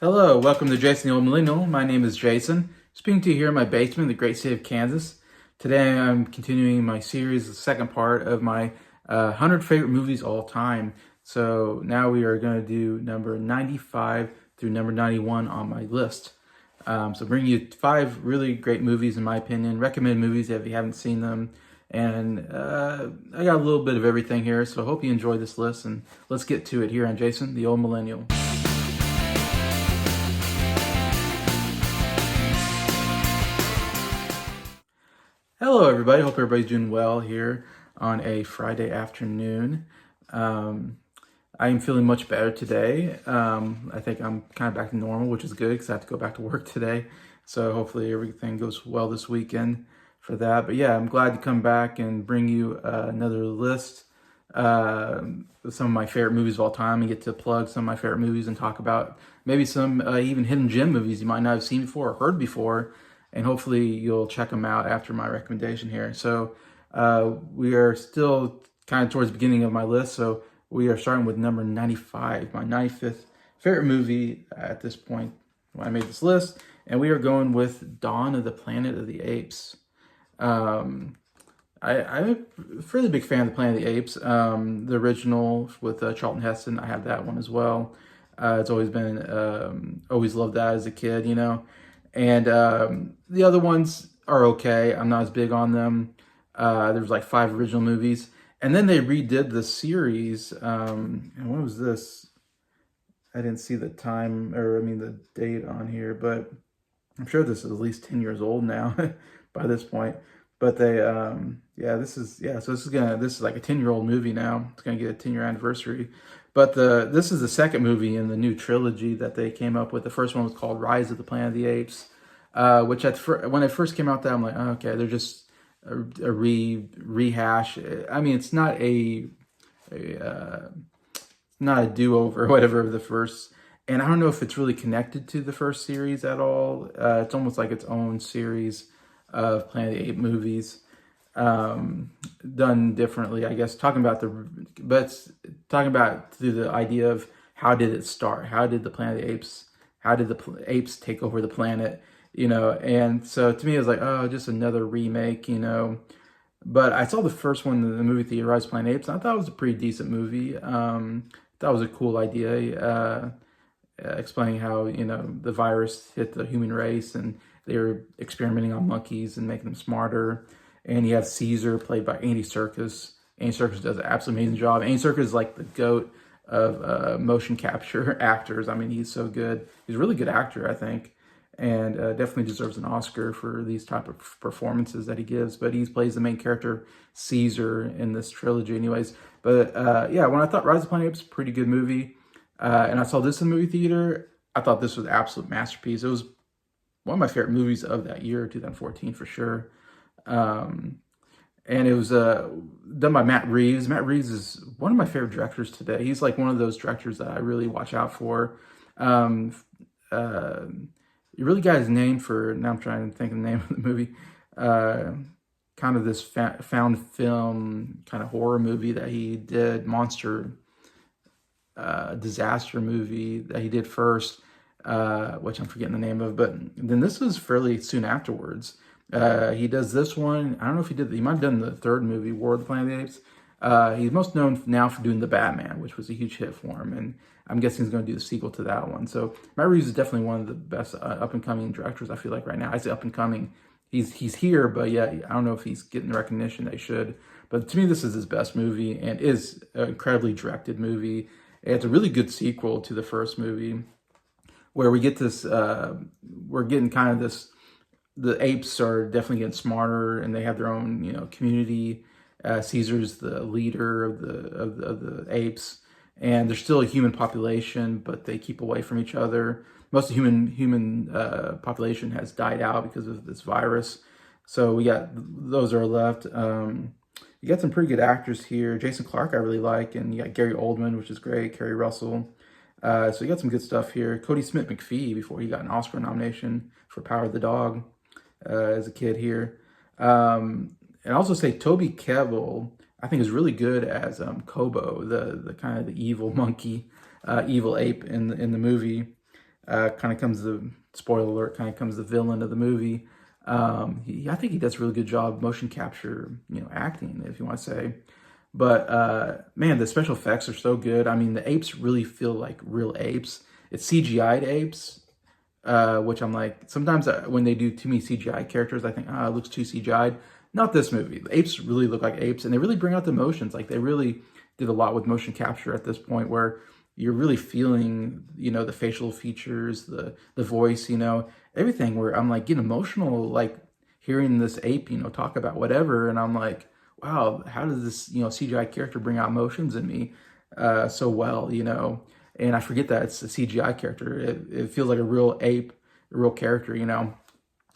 Hello, welcome to Jason the Old Millennial. My name is Jason, speaking to you here in my basement in the great state of Kansas. Today I'm continuing my series, the second part of my 100 favorite movies all time. So now we are going to do number 95 through number 91 on my list. So bring you 5 really great movies in my opinion, recommended movies if you haven't seen them. And I got a little bit of everything here, so I hope you enjoy this list. And let's get to it here on Jason the Old Millennial. Hello, everybody. Hope everybody's doing well here on a Friday afternoon. I am feeling much better today. I think I'm kind of back to normal, which is good because I have to go back to work today. So hopefully everything goes well this weekend for that. But yeah, I'm glad to come back and bring you another list of some of my favorite movies of all time and get to plug some of my favorite movies and talk about maybe some even hidden gem movies you might not have seen before or heard before. And hopefully you'll check them out after my recommendation here. So we are still kind of towards the beginning of my list. So we are starting with number 95, my 95th favorite movie at this point when I made this list. And we are going with Dawn of the Planet of the Apes. I'm a fairly big fan of the Planet of the Apes. The original with Charlton Heston, I have that one as well. It's always been, always loved that as a kid, you know. And the other ones are okay. I'm not as big on them. There's like 5 original movies. And then they redid the series. And what was this? I didn't see the time, or I mean the date on here, but I'm sure this is at least 10 years old now by this point. But they, so this is like a 10-year-old movie now. It's gonna get a 10-year anniversary. But this is the second movie in the new trilogy that they came up with. The first one was called Rise of the Planet of the Apes, which when it first came out, I'm like, oh, okay, they're just a rehash. I mean, it's not a do-over or whatever of the first. And I don't know if it's really connected to the first series at all. It's almost like its own series of Planet of the Apes movies. Done differently, I guess, talking about through the idea of how did it start? How did the Planet of the Apes, how did the apes take over the planet, you know? And so to me, it was like, oh, just another remake, you know? But I saw the first one in the movie theater, Rise of the Planet of the Apes, and I thought it was a pretty decent movie. That was a cool idea, explaining how, you know, the virus hit the human race and they were experimenting on monkeys and making them smarter. And you have Caesar, played by Andy Serkis. Andy Serkis does an absolutely amazing job. Andy Serkis is like the GOAT of motion capture actors. I mean, he's so good. He's a really good actor, I think. And definitely deserves an Oscar for these type of performances that he gives. But he plays the main character, Caesar, in this trilogy anyways. But yeah, when I thought Rise of the Planet of the Apes, pretty good movie. And I saw this in the movie theater, I thought this was an absolute masterpiece. It was one of my favorite movies of that year, 2014 for sure. And it was done by Matt Reeves. Matt Reeves is one of my favorite directors today. He's like one of those directors that I really watch out for. You really got his name for, now I'm trying to think of the name of the movie, kind of this found film kind of horror movie that he did, monster disaster movie that he did first, which I'm forgetting the name of, but then this was fairly soon afterwards. He does this one. I don't know if he might have done the third movie, War of the Planet of the Apes. He's most known now for doing The Batman, which was a huge hit for him. And I'm guessing he's going to do the sequel to that one. So Matt Reeves is definitely one of the best up-and-coming directors, I feel like, right now. I say up-and-coming. He's here, but yeah, I don't know if he's getting the recognition they should. But to me, this is his best movie and is an incredibly directed movie. It's a really good sequel to the first movie where we get this, we're getting kind of this, the apes are definitely getting smarter and they have their own, you know, community. Caesar's the leader of the apes, and there's still a human population, but they keep away from each other. Most of the human population has died out because of this virus. So we got those are left. You got some pretty good actors here. Jason Clarke I really like, and you got Gary Oldman, which is great. Kerry Russell. So you got some good stuff here. Cody Smith-McPhee, before he got an Oscar nomination for Power of the Dog as a kid here. And also say Toby Kebbell, I think, is really good as Kobo, the kind of the evil monkey, evil ape in the movie. Kind of comes the spoiler alert. Kind of comes the villain of the movie. I think he does a really good job motion capture, acting, if you want to say. But man, the special effects are so good. I mean, the apes really feel like real apes. It's CGI'd apes, which I'm like, sometimes when they do too many CGI characters, I think, it looks too CGI'd. Not this movie. The apes really look like apes, and they really bring out the emotions. Like, they really did a lot with motion capture at this point, where you're really feeling, the facial features, the voice, everything, where I'm like getting emotional, like hearing this ape, talk about whatever. And I'm like, wow, how does this, CGI character bring out emotions in me so well, and I forget that it's a CGI character. It feels like a real ape, a real character,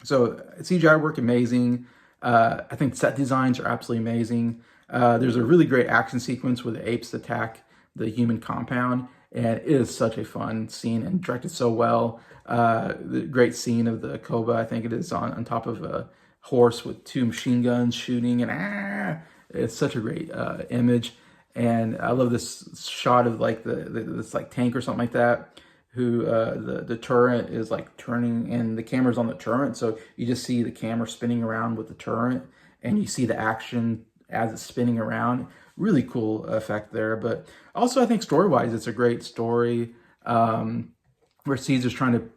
So CGI work amazing. I think set designs are absolutely amazing. There's a really great action sequence where the apes attack the human compound, and it is such a fun scene and directed so well. The great scene of the Koba, I think it is, on top of a horse with two machine guns shooting, and it's such a great image. And I love this shot of like this like tank or something like that, who the turret is like turning, and the camera's on the turret, so you just see the camera spinning around with the turret, and you see the action as it's spinning around. Really cool effect there. But also, I think story-wise, it's a great story, where Caesar's trying to,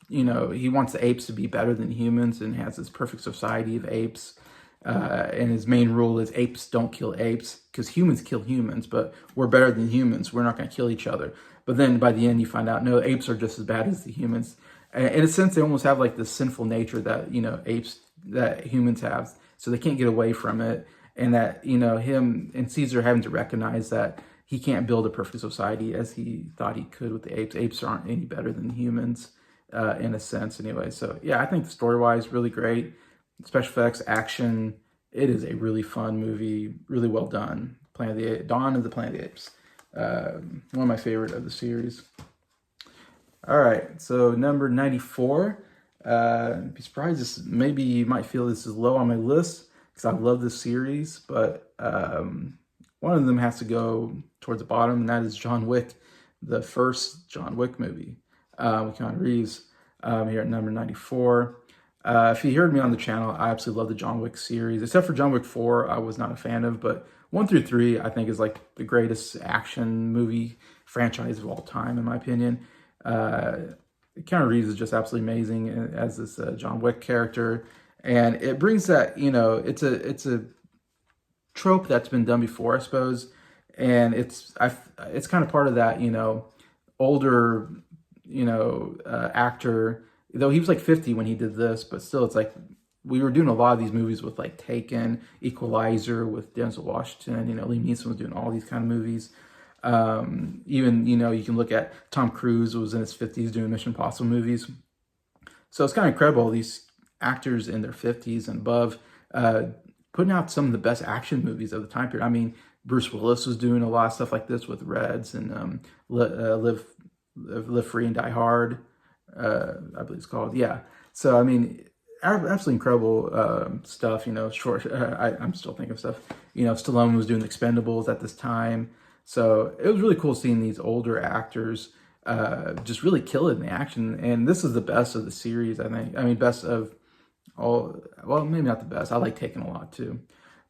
he wants the apes to be better than humans, and has this perfect society of apes. And his main rule is apes don't kill apes, because humans kill humans, but we're better than humans. We're not going to kill each other. But then by the end, you find out, no, apes are just as bad as the humans. And in a sense, they almost have like the sinful nature that, that humans have. So they can't get away from it. And that, him and Caesar having to recognize that he can't build a perfect society as he thought he could with the apes. Apes aren't any better than humans, in a sense anyway. So yeah, I think story-wise, really great. Special effects, action. It is a really fun movie, really well done. Dawn of the Planet of the Apes. One of my favorite of the series. All right, so number 94. Be surprised, maybe you might feel this is low on my list, because I love this series, but one of them has to go towards the bottom, and that is John Wick, the first John Wick movie with Keanu Reeves, here at number 94. If you heard me on the channel, I absolutely love the John Wick series, except for John Wick 4, I was not a fan of, but 1 through 3, I think, is like the greatest action movie franchise of all time, in my opinion. Keanu Reeves is just absolutely amazing as this John Wick character, and it brings that, it's a trope that's been done before, I suppose, and it's kind of part of that, older, actor. Though he was like 50 when he did this, but still, it's like we were doing a lot of these movies with like Taken, Equalizer with Denzel Washington. Liam Neeson was doing all these kind of movies. Even, you can look at Tom Cruise was in his 50s doing Mission Impossible movies. So it's kind of incredible, these actors in their 50s and above, putting out some of the best action movies of the time period. I mean, Bruce Willis was doing a lot of stuff like this with Reds and Live Free and Die Hard. I believe it's called. Yeah. So, I mean, absolutely incredible stuff, short. I'm still thinking of stuff. Stallone was doing Expendables at this time. So it was really cool seeing these older actors just really kill it in the action. And this is the best of the series, I think. I mean, best of all. Well, maybe not the best. I like Taken a lot too.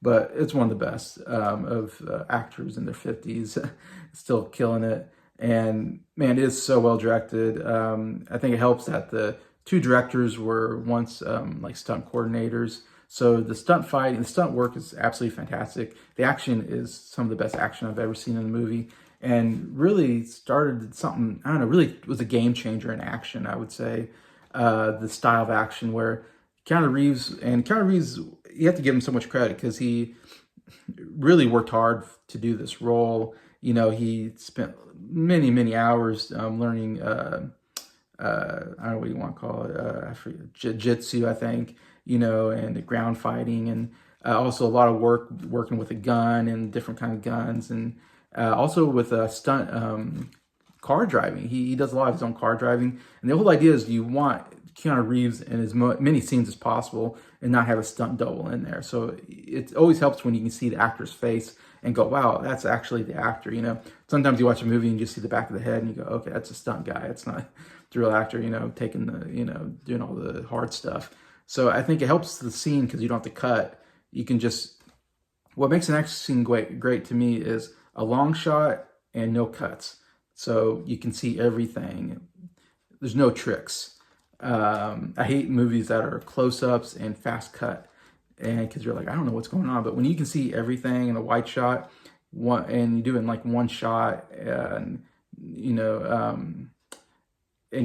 But it's one of the best of actors in their 50s, still killing it. And man, it is so well directed. I think it helps that the two directors were once like stunt coordinators. So the stunt fight and the stunt work is absolutely fantastic. The action is some of the best action I've ever seen in a movie, and really started something, I don't know, really was a game changer in action, I would say. The style of action where Keanu Reeves, you have to give him so much credit because he really worked hard to do this role. he spent many hours learning. I don't know what you want to call it. I forget, jiu-jitsu, I think. And the ground fighting, and also a lot of working with a gun and different kind of guns, and also with stunt car driving. He does a lot of his own car driving, and the whole idea is you want Keanu Reeves in as many scenes as possible and not have a stunt double in there. So it always helps when you can see the actor's face and go, wow, that's actually the actor. Sometimes you watch a movie and you just see the back of the head and you go, okay, that's a stunt guy. It's not the real actor, taking doing all the hard stuff. So I think it helps the scene because you don't have to cut. You can just, what makes an action scene great to me is a long shot and no cuts. So you can see everything. There's no tricks. I hate movies that are close-ups and fast cut, and because you're like, I don't know what's going on. But when you can see everything in a wide shot, and you do it in like one shot, and and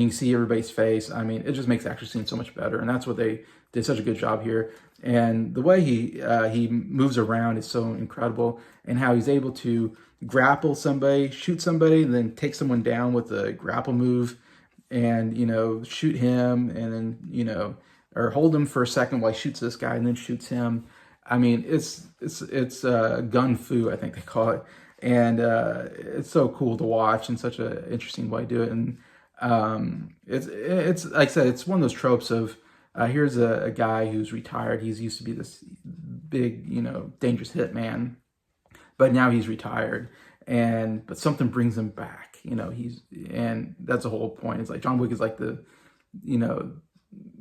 you can see everybody's face. I mean, it just makes the action scene so much better, and that's what they did such a good job here. And the way he moves around is so incredible, and how he's able to grapple somebody, shoot somebody, and then take someone down with a grapple move, and shoot him, and then or hold him for a second while he shoots this guy, and then shoots him. I mean, it's gun fu, I think they call it, and it's so cool to watch, and such an interesting way to do it. And it's like I said, it's one of those tropes of here's a guy who's retired. He's used to be this big, dangerous hitman, but now he's retired, but something brings him back. And that's the whole point. It's like John Wick is like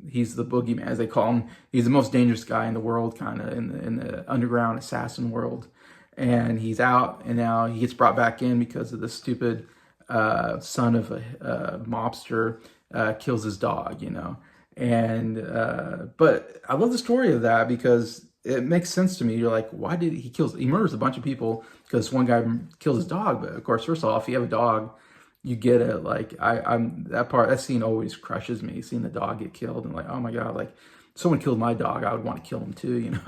he's the boogeyman, as they call him. He's the most dangerous guy in the world, kind of in the underground assassin world. And he's out, and now he gets brought back in because of the stupid son of a mobster kills his dog, And but I love the story of that because it makes sense to me. You're like, why did he murders a bunch of people because one guy kills his dog? But of course, first off, if you have a dog, you get it. Like that scene always crushes me, seeing the dog get killed, and like, oh my God, like someone killed my dog, I would want to kill him too,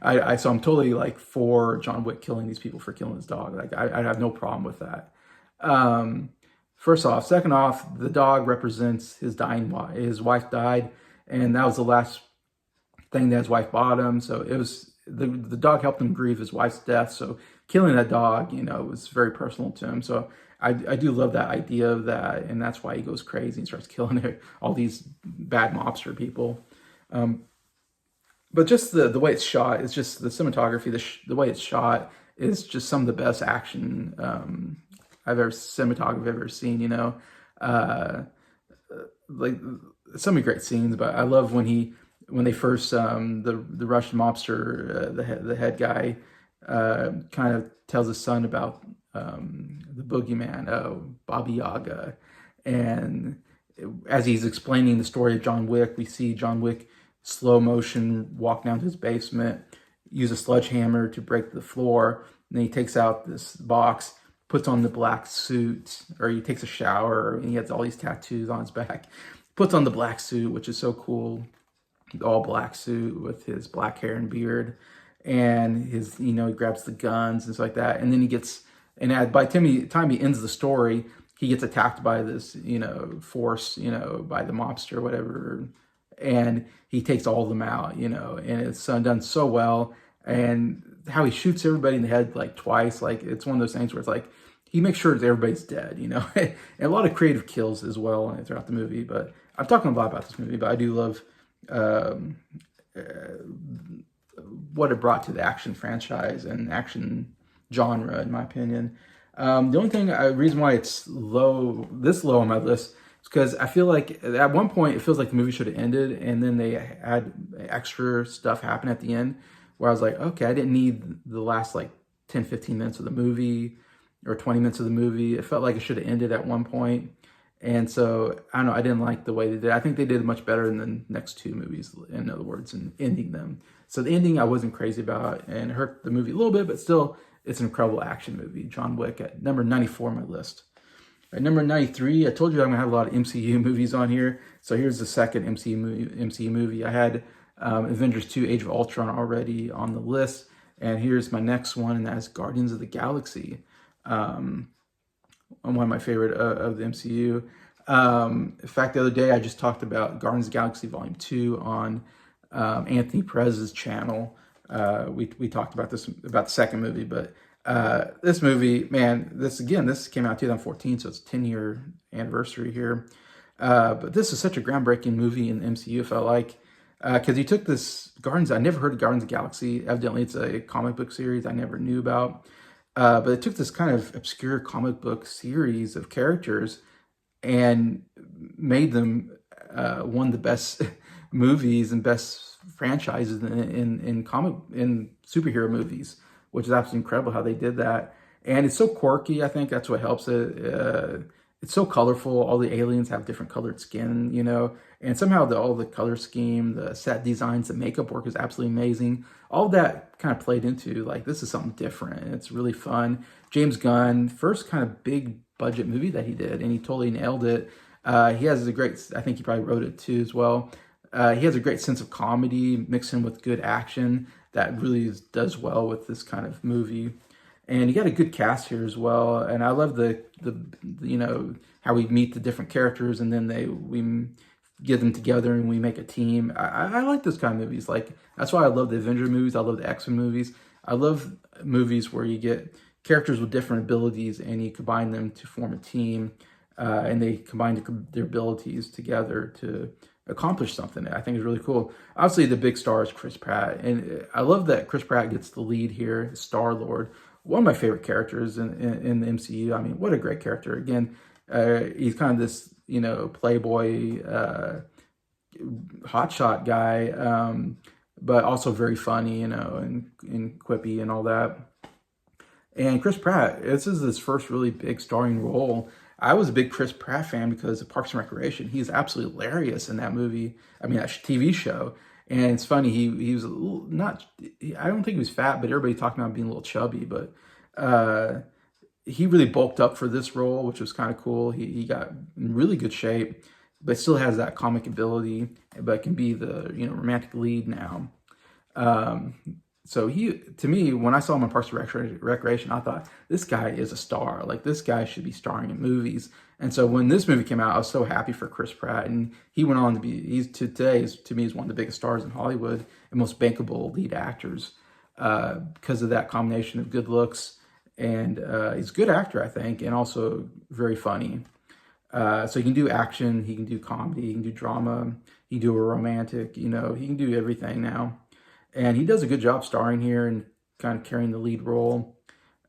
so I'm totally like for John Wick killing these people for killing his dog. Like I have no problem with that. First off. Second off, the dog represents his dying wife. His wife died, and that was the last thing that his wife bought him. So it was the dog helped him grieve his wife's death. So killing that dog, was very personal to him. So I do love that idea of that, and that's why he goes crazy and starts killing all these bad mobster people. But just the way it's shot is just the cinematography. The way it's shot is just some of the best action cinematography I've ever seen. Like so many great scenes. But I love when they first the Russian mobster, the head guy, kind of tells his son about the boogeyman, Baba Yaga, and as he's explaining the story of John Wick, we see John Wick slow motion walk down to his basement, use a sledgehammer to break the floor, and then he takes out this box, puts on the black suit, or he takes a shower, and he has all these tattoos on his back, puts on the black suit, which is so cool, all black suit with his black hair and beard, and his, he grabs the guns and stuff like that, and then by the time he ends the story, he gets attacked by this, force, by the mobster or whatever, and he takes all of them out, and it's done so well, and how he shoots everybody in the head like twice, like it's one of those things where it's like he makes sure that everybody's dead, and a lot of creative kills as well throughout the movie. But I'm talking a lot about this movie, but I do love what it brought to the action franchise and action genre, in my opinion. The only reason why it's this low on my list, is because I feel like at one point it feels like the movie should have ended, and then they had extra stuff happen at the end, where I was like, okay, I didn't need the last like 10, 15 minutes of the movie or 20 minutes of the movie. It felt like it should have ended at one point. And so, I don't know, I didn't like the way they did. I think they did much better in the next two movies, in other words, in ending them. So the ending I wasn't crazy about, and it hurt the movie a little bit, but still, it's an incredible action movie. John Wick at number 94 on my list. At number 93, I told you I'm going to have a lot of MCU movies on here. So here's the second MCU movie. I had Avengers 2 Age of Ultron already on the list. And here's my next one, and that is Guardians of the Galaxy. One of my favorite of the MCU. In fact, the other day I just talked about Guardians of the Galaxy Volume 2 on Anthony Perez's channel. We talked about this, about the second movie, but this movie, man, this came out in 2014, so it's a 10-year anniversary here. But this is such a groundbreaking movie in the MCU, I felt like. Because he took this Guardians, I never heard of Guardians of the Galaxy. Evidently, it's a comic book series I never knew about. But it took this kind of obscure comic book series of characters and made them one of the best movies and best franchises in superhero movies, which is absolutely incredible how they did that. And it's so quirky. I think that's what helps it. It's so colorful. All the aliens have different colored skin, and somehow all the color scheme, the set designs, the makeup work is absolutely amazing. All that kind of played into like, this is something different. It's really fun. James Gunn, first kind of big budget movie that he did, and he totally nailed it. He has a great, I think he probably wrote it too as well. He has a great sense of comedy mixed in with good action that really does well with this kind of movie. And you got a good cast here as well. And I love the how we meet the different characters and then we get them together and we make a team. I like those kind of movies. Like, that's why I love the Avenger movies. I love the X-Men movies. I love movies where you get characters with different abilities and you combine them to form a team, and they combine their abilities together to accomplish something. I think is really cool. Obviously, the big star is Chris Pratt, and I love that Chris Pratt gets the lead here, Star-Lord. One of my favorite characters in the MCU. I mean, what a great character. Again, he's kind of this, playboy, hotshot guy, but also very funny, and quippy and all that. And Chris Pratt, this is his first really big starring role. I was a big Chris Pratt fan because of Parks and Recreation. He's absolutely hilarious in that movie. I mean, that TV show. And it's funny, he was a little, not, I don't think he was fat, but everybody talking about being a little chubby, but he really bulked up for this role, which was kind of cool. He got in really good shape, but still has that comic ability, but can be the, romantic lead now. So to me, when I saw him on Parks and Recreation, I thought, this guy is a star. Like, this guy should be starring in movies. And so when this movie came out, I was so happy for Chris Pratt. And he went on to be, to me, is one of the biggest stars in Hollywood and most bankable lead actors because of that combination of good looks. And he's a good actor, I think, and also very funny. So he can do action, he can do comedy, he can do drama, he can do a romantic, he can do everything now. And he does a good job starring here and kind of carrying the lead role,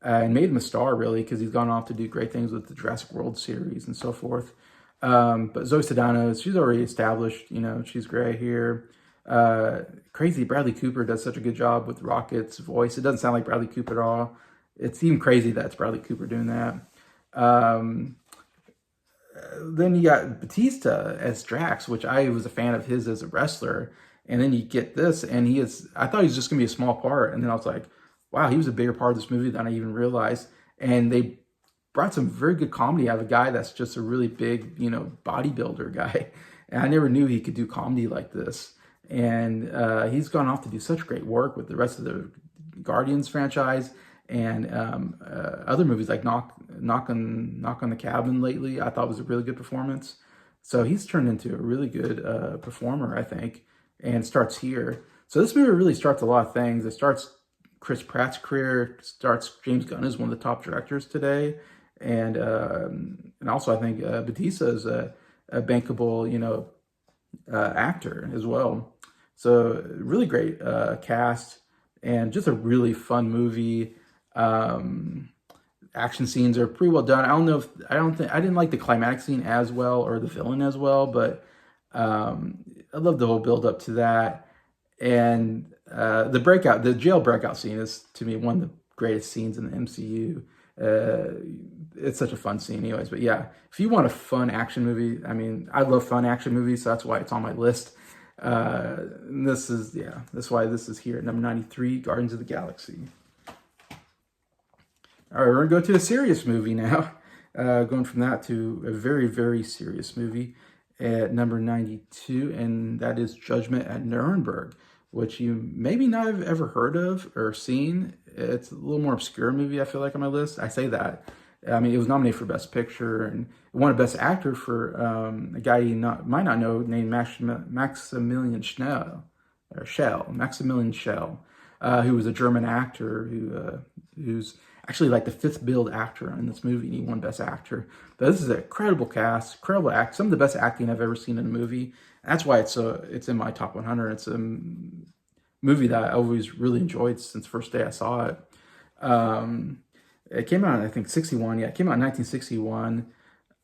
and made him a star, really, because he's gone off to do great things with the Jurassic World series and so forth. But Zoe Saldana, she's already established, she's great here. Crazy, Bradley Cooper does such a good job with Rocket's voice. It doesn't sound like Bradley Cooper at all. It's even crazy that it's Bradley Cooper doing that. Then you got Batista as Drax, which I was a fan of his as a wrestler. And then you get this, and I thought he was just going to be a small part. And then I was like, wow, he was a bigger part of this movie than I even realized. And they brought some very good comedy out of a guy that's just a really big, bodybuilder guy. And I never knew he could do comedy like this. And he's gone off to do such great work with the rest of the Guardians franchise and other movies like Knock on the Cabin lately. I thought was a really good performance. So he's turned into a really good performer, I think, and starts here. So this movie really starts a lot of things. It starts Chris Pratt's career, starts James Gunn as one of the top directors today, and also I think Batista is a bankable, actor as well. So really great cast and just a really fun movie. Action scenes are pretty well done. I didn't like the climatic scene as well or the villain as well, but I love the whole build up to that. And the jail breakout scene is, to me, one of the greatest scenes in the MCU. It's such a fun scene anyways. But yeah, if you want a fun action movie, I mean, I love fun action movies, so that's why it's on my list. That's why this is here at number 93, Guardians of the Galaxy. All right, we're going to go to a serious movie now. Going from that to a very, very serious movie at number 92, and that is Judgment at Nuremberg, which you maybe not have ever heard of or seen. It's a little more obscure movie, I feel like, on my list. I say that. I mean, it was nominated for Best Picture and it won a Best Actor for a guy you might not know named Maximilian Maximilian Schell, who was a German actor who's actually like the fifth billed actor in this movie, and he won Best Actor. But this is an incredible cast, incredible act, some of the best acting I've ever seen in a movie. That's why it's in my top 100. It's a movie that I always really enjoyed since the first day I saw it. It came out, I think, 61. Yeah, it came out in 1961.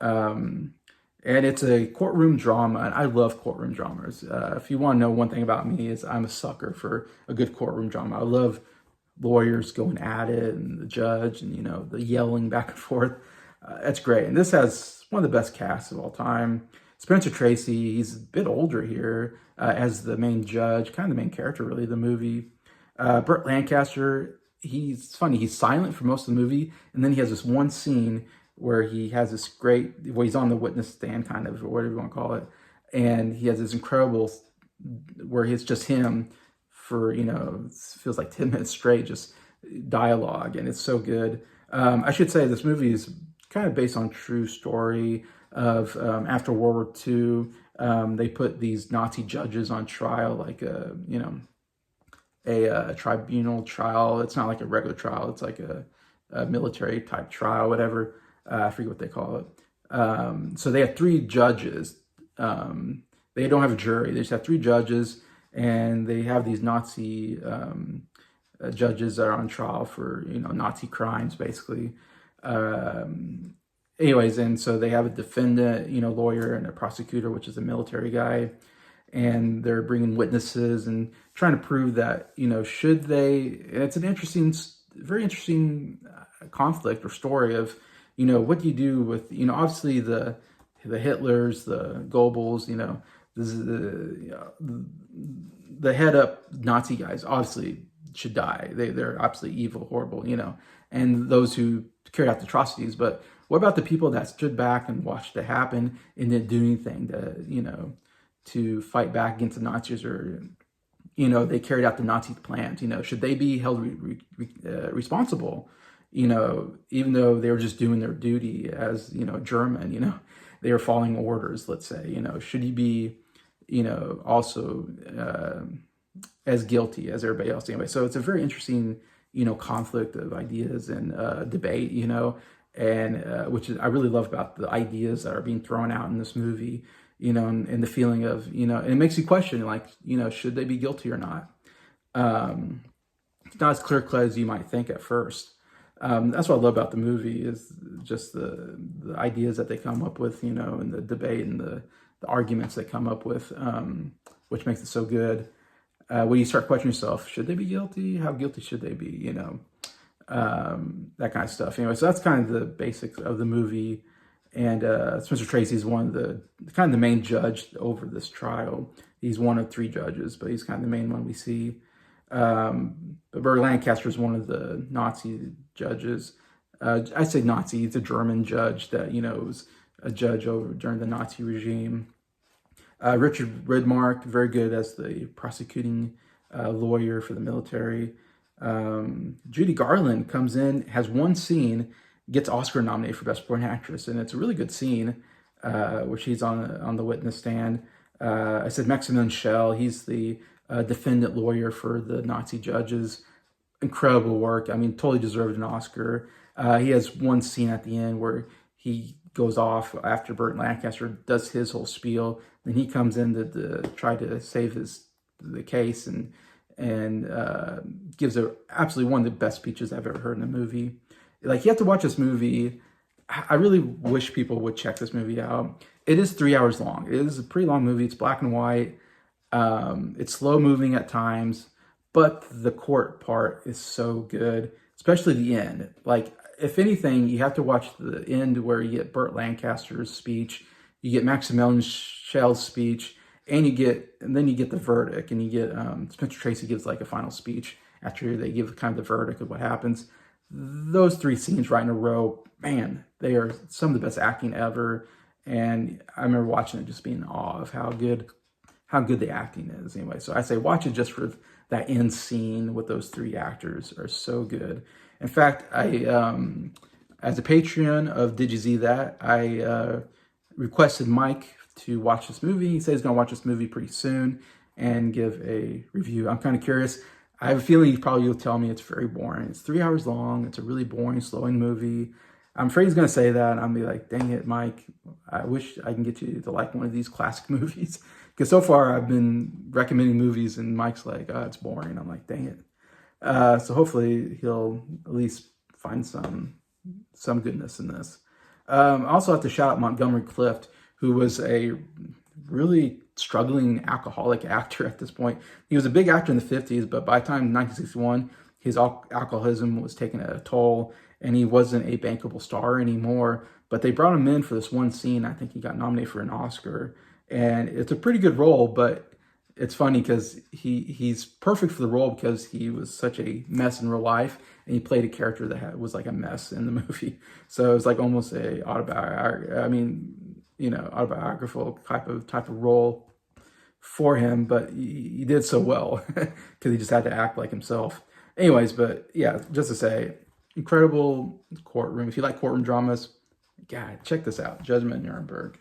And it's a courtroom drama, and I love courtroom dramas. If you want to know one thing about me is I'm a sucker for a good courtroom drama. I love lawyers going at it and the judge and, the yelling back and forth. It's great. And this has one of the best casts of all time. Spencer Tracy, he's a bit older here as the main judge, kind of the main character, really, of the movie. Burt Lancaster, he's funny. He's silent for most of the movie, and then he has this one scene where he has this he's on the witness stand, kind of, or whatever you want to call it, and he has this incredible, where it's just him for, it feels like 10 minutes straight, just dialogue, and it's so good. I should say this movie is kind of based on true story of after World War II, they put these Nazi judges on trial, like a tribunal trial. It's not like a regular trial. It's like a military type trial, whatever. I forget what they call it. So they have three judges. They don't have a jury. They just have three judges, and they have these Nazi judges that are on trial for, Nazi crimes, basically. Anyways, and so they have a defendant, lawyer, and a prosecutor, which is a military guy, and they're bringing witnesses and trying to prove that, should they, and it's an very interesting conflict or story of, what do you do with, obviously the Hitlers, the Goebbels, this is the head up Nazi guys obviously should die. They're absolutely evil, horrible, and those who carried out the atrocities. But what about the people that stood back and watched it happen and didn't do anything to fight back against the Nazis, or, they carried out the Nazi plans? Should they be held responsible? Even though they were just doing their duty as, German, they were following orders, let's say, should he be, also as guilty as everybody else anyway? So it's a very interesting, conflict of ideas and debate, and which is, I really love about the ideas that are being thrown out in this movie, and the feeling of, and it makes you question, like, should they be guilty or not? It's not as clear-cut as you might think at first. That's what I love about the movie, is just the ideas that they come up with, and the debate and the arguments they come up with, which makes it so good. When you start questioning yourself, should they be guilty? How guilty should they be? That kind of stuff. Anyway, so that's kind of the basics of the movie. And Spencer Tracy is one of the main judge over this trial. He's one of three judges, but he's kind of the main one we see. But Burt Lancaster is one of the Nazi judges. I say Nazi, he's a German judge that, was a judge over during the Nazi regime. Richard Widmark, very good as the prosecuting lawyer for the military. Judy Garland comes in, has one scene, gets Oscar nominated for Best Supporting Actress, and it's a really good scene where she's on the witness stand. I said Maximilian Schell, he's the defendant lawyer for the Nazi judges. Incredible work. I mean, totally deserved an Oscar. He has one scene at the end where he goes off after Burt Lancaster does his whole spiel, and he comes in to try to save the case and gives absolutely one of the best speeches I've ever heard in a movie. Like, you have to watch this movie. I really wish people would check this movie out. It is 3 hours long. It is a pretty long movie. It's black and white. It's slow moving at times, but the court part is so good, especially the end. Like, if anything, you have to watch the end where you get Burt Lancaster's speech, you get Maximilian Schell's speech, and then you get the verdict, and you get Spencer Tracy gives like a final speech after they give kind of the verdict of what happens. Those three scenes right in a row, man, they are some of the best acting ever. And I remember watching it just being in awe of how good how good the acting is anyway. So I say watch it just for that end scene with those three actors are so good. In fact, I as a Patreon of Did You See That, I requested Mike to watch this movie. He said he's going to watch this movie pretty soon and give a review. I'm kind of curious. I have a feeling he probably will tell me it's very boring. It's 3 hours long. It's a really boring, slowing movie. I'm afraid he's going to say that, and I'll be like, dang it, Mike. I wish I can get you to like one of these classic movies. Because so far I've been recommending movies, and Mike's like, oh, it's boring. I'm like, dang it. So hopefully he'll at least find some goodness in this. I also have to shout out Montgomery Clift, who was a really struggling alcoholic actor at this point. He was a big actor in the 50s, but by the time 1961, his alcoholism was taking a toll, and he wasn't a bankable star anymore. But they brought him in for this one scene. I think he got nominated for an Oscar, and it's a pretty good role, but it's funny because he's perfect for the role because he was such a mess in real life, and he played a character that was like a mess in the movie. So it was like almost a autobiographical type of role for him, but he did so well because he just had to act like himself. Anyways, but yeah, just to say, incredible courtroom. If you like courtroom dramas, God, check this out, Judgement, Nuremberg.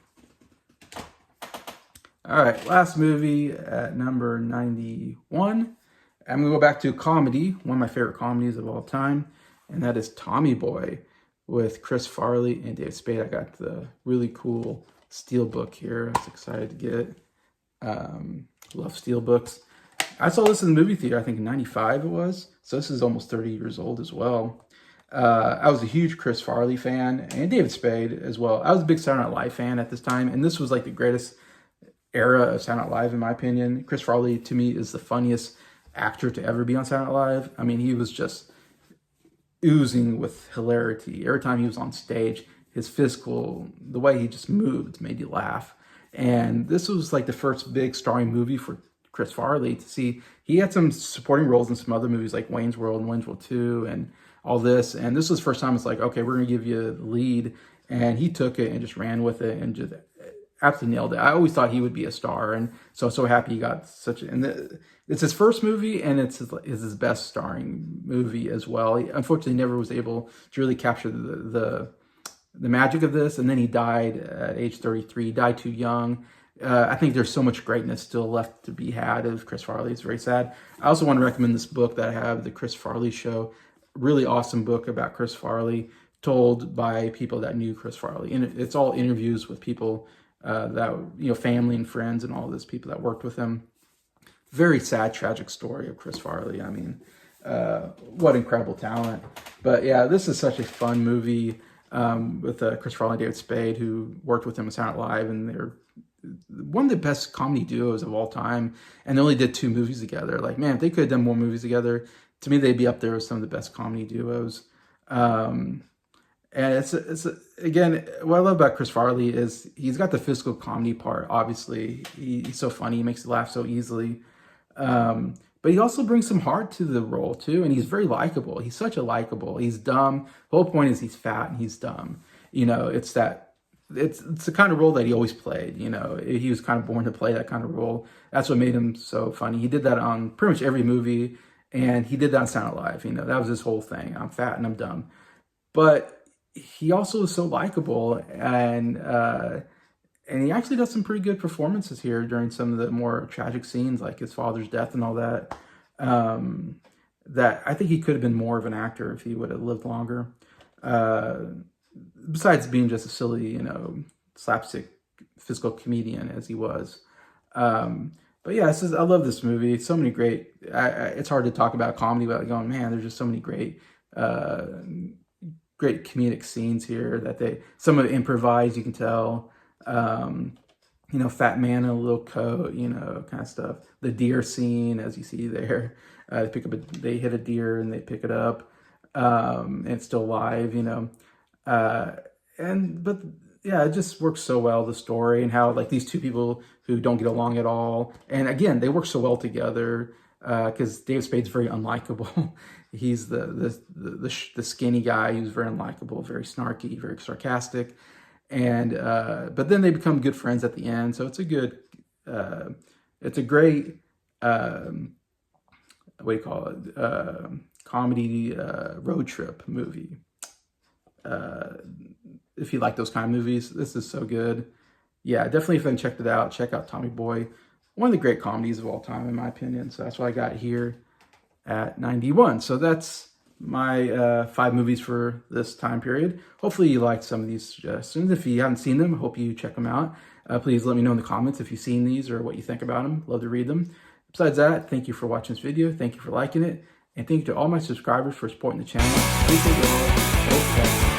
All right, last movie at number 91. I'm gonna go back to a comedy, one of my favorite comedies of all time, and that is Tommy Boy with Chris Farley and David Spade. I got the really cool steelbook here. I was excited to get it. Love steelbooks. I saw this in the movie theater, I think in 95 it was. So this is almost 30 years old as well. I was a huge Chris Farley fan and David Spade as well. I was a big Saturday Night Live fan at this time, and this was like the greatest era of Saturday Night Live in my opinion. Chris Farley to me is the funniest actor to ever be on Saturday Night Live. I mean, he was just oozing with hilarity. Every time he was on stage, his the way he just moved made you laugh. And this was like the first big starring movie for Chris Farley to see. He had some supporting roles in some other movies like Wayne's World and Wayne's World 2 and all this. And this was the first time it's like, okay, we're going to give you the lead. And he took it and just ran with it and just absolutely nailed it. I always thought he would be a star. And so happy he got it's his first movie, and it's his best starring movie as well. He unfortunately never was able to really capture the magic of this, and then he died at age 33. He died too young. I think there's so much greatness still left to be had of Chris Farley. It's very sad. I also want to recommend this book that I have, The Chris Farley Show. Really awesome book about Chris Farley, told by people that knew Chris Farley. And it's all interviews with people family and friends and all this, people that worked with him. Very sad, tragic story of Chris Farley. I mean, what incredible talent. But yeah, this is such a fun movie with Chris Farley and David Spade, who worked with him on Saturday Night Live, and they're one of the best comedy duos of all time. And they only did 2 movies together. Like, man, if they could have done more movies together, to me, they'd be up there with some of the best comedy duos. And it's again, what I love about Chris Farley is he's got the physical comedy part. Obviously, he's so funny. He makes you laugh so easily. But he also brings some heart to the role too, and he's very likable. He's such a likable. He's dumb. The whole point is he's fat and he's dumb. It's the kind of role that he always played. He was kind of born to play that kind of role. That's what made him so funny. He did that on pretty much every movie, and he did that on Saturday Night Live. That was his whole thing. I'm fat and I'm dumb. But he also is so likable, and he actually does some pretty good performances here during some of the more tragic scenes, like his father's death and all that. That I think he could have been more of an actor if he would have lived longer. Besides being just a silly, slapstick physical comedian as he was. But yeah, I love this movie. So many great. It's hard to talk about comedy without going, man, there's just so many great comedic scenes here that some of it improvised, you can tell. Fat man in a little coat, kind of stuff. The deer scene, as you see there, they hit a deer and they pick it up, and it's still alive, but yeah, it just works so well, the story, and how like these two people who don't get along at all, and again, they work so well together, because David Spade's very unlikable. He's the skinny guy who's very unlikable, very snarky, very sarcastic. And but then they become good friends at the end, so it's a good It's a great, what do you call it, comedy road trip movie. If you like those kind of movies, this is so good. Yeah, definitely if you haven't checked it out, check out Tommy Boy. One of the great comedies of all time, in my opinion. So that's what I got here at 91. So that's my 5 movies for this time period. Hopefully you liked some of these suggestions. If you haven't seen them, I hope you check them out. Please let me know in the comments if you've seen these or what you think about them. Love to read them. Besides that, thank you for watching this video. Thank you for liking it. And thank you to all my subscribers for supporting the channel. Appreciate it all.